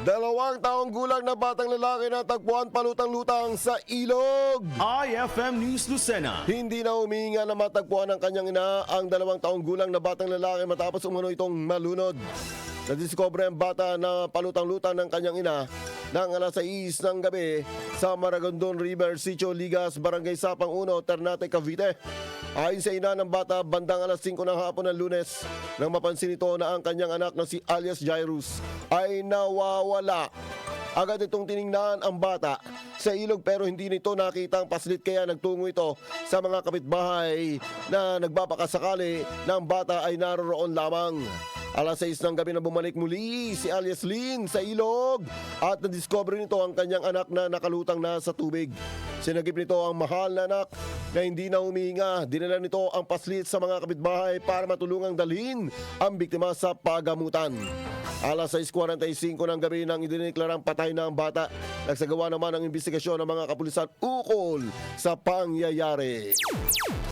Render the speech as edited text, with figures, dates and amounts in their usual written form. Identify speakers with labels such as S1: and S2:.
S1: 2 taong gulang na batang lalaki na tagpuan palutang-lutang sa ilog.
S2: IFM News Lucena.
S1: Hindi na humihinga na matagpuan ng kanyang ina ang 2 taong gulang na batang lalaki matapos umano itong malunod. Nadiscover ang bata na palutang-lutang ng kanyang ina ng alas 6 ng gabi sa Maragondon River, Sitio Ligas, Barangay Sapang 1, Ternate, Cavite. Ayon sa ina ng bata, bandang alas 5 ng hapon ng Lunes, nang mapansin ito na ang kanyang anak na si alias Jairus ay nawawala. Agad itong tiningnan ang bata sa ilog pero hindi nito nakita ang paslit, kaya nagtungo ito sa mga kapitbahay na nagbabakasakali na ang bata ay naroroon lamang. Alas 6 ng gabi na bumalik muli si alias Lynn sa ilog at nadiscover nito ang kanyang anak na nakalutang na sa tubig. Sinagip nito ang mahal na anak na hindi na humihinga. Dinala nito ang paslit sa mga kapitbahay para matulungang dalhin ang biktima sa pagamutan. Alas 6:45 ng gabi nang idineklarang patay na ang bata, nagsagawa naman ang investigasyon ng mga kapulisan ukol sa pangyayari.